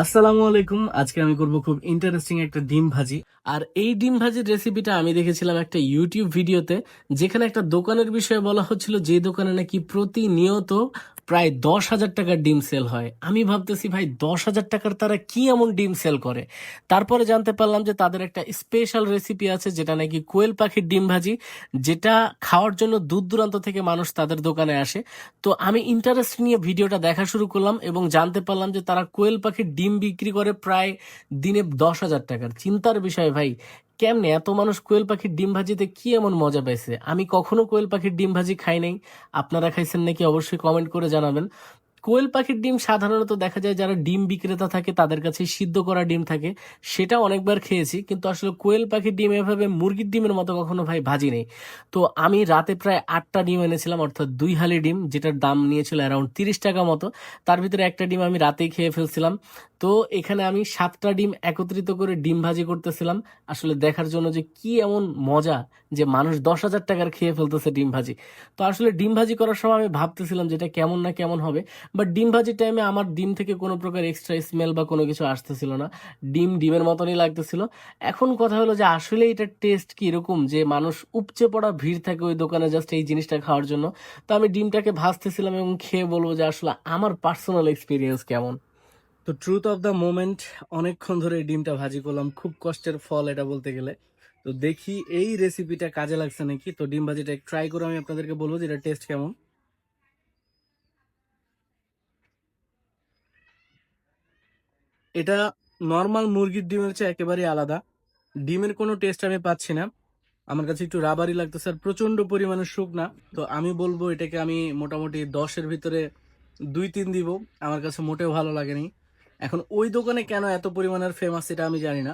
আসসালামু আলাইকুম। আজকে আমি করব খুব ইন্টারেস্টিং একটা ডিম ভাজি। আর এই ডিম ভাজির রেসিপিটা আমি দেখেছিলাম একটা ইউটিউব ভিডিওতে, যেখানে একটা দোকানের বিষয়ে বলা হচ্ছিল, যে দোকানে নাকি প্রতিনিয়ত প্রায় 10,000 টাকার ডিম সেল হয়। আমি ভাবতেছি ভাই, 10,000 টাকার তারা কি এমন ডিম সেল করে। তারপরে জানতে পারলাম যে তাদের একটা স্পেশাল রেসিপি আছে, যেটা নাকি কোয়েল পাখির ডিম ভাজি, যেটা খাওয়ার জন্য দূর দূরান্ত থেকে মানুষ তাদের দোকানে আসে। তো আমি ইন্টারেস্ট নিয়ে ভিডিওটা দেখা শুরু করলাম এবং জানতে পারলাম যে তারা কোয়েল পাখির ডিম বিক্রি করে প্রায় দিনে 10,000 টাকার। চিন্তার বিষয় ভাই, কেমনে এত মানুষ কোয়েল পাখির ডিম ভাজিতে কি এমন মজা পাইছে? আমি কখনো কোয়েল পাখির ডিম ভাজি খাই নাই। আপনারা খাইছেন নাকি অবশ্যই কমেন্ট করে জানাবেন। কোয়েল পাখির ডিম সাধারণত দেখা যায় যারা ডিম বিক্রেতা থাকে তাদের কাছে সিদ্ধ করা ডিম থাকে, সেটা অনেকবার খেয়েছি, কিন্তু আসলে কোয়েল পাখির ডিম এভাবে মুরগির ডিমের মতো কখনো ভাই ভাজি নেই। তো আমি রাতে প্রায় 8টা ডিম এনেছিলাম, অর্থাৎ 2 হালি ডিম, যেটার দাম নিয়েছিল অ্যারাউন্ড 30 টাকা মতো। তার ভিতরে একটা ডিম আমি রাতেই খেয়ে ফেলছিলাম। তো এখানে আমি 7টা ডিম একত্রিত করে ডিম ভাজি করতেছিলাম, আসলে দেখার জন্য যে কি এমন মজা, যে মানুষ 10,000 টাকার খেয়ে ফেলতেছে ডিম ভাজি। তো আসলে ডিম ভাজি করার সময় আমি ভাবতেছিলাম যেটা কেমন না কেমন হবে, বাট ডিম ভাজির টাইমে আমার ডিম থেকে কোনো প্রকার এক্সট্রা স্মেল বা কোনো কিছু আসতেছিল না। ডিম ডিমের মতনই লাগতেছিল। এখন কথা হলো যে আসলে এটার টেস্ট কি এরকম, যে মানুষ উপচে পড়া ভিড় থাকে ওই দোকানে জাস্ট এই জিনিসটা খাওয়ার জন্য। তো আমি ডিমটাকে ভাজতেছিলাম এবং খেয়ে বলবো যে আসলে আমার পার্সোনাল এক্সপিরিয়েন্স কেমন। তো ট্রুথ অফ দ্য মোমেন্ট, অনেকক্ষণ ধরে এই ডিমটা ভাজি করলাম, খুব কষ্টের ফল এটা বলতে গেলে। তো দেখি এই রেসিপিটা কাজে লাগছে নাকি। তো ডিম ভাজিটা ট্রাই করে আমি আপনাদেরকে বলবো যে এটা টেস্ট কেমন। এটা নর্মাল মুরগির ডিমের চেয়ে একেবারেই আলাদা। ডিমের কোনো টেস্ট আমি পাচ্ছি না, আমার কাছে একটু রাবারই লাগতেছে আর প্রচন্ড পরিমাণে শুকনা। তো আমি বলবো এটাকে আমি মোটামুটি 10-এর ভিতরে 2-3 দিব। আমার কাছে মোটেও ভালো লাগেনি। এখন ওই দোকানে কেন এত পরিমাণের ফেমাস এটা আমি জানি না।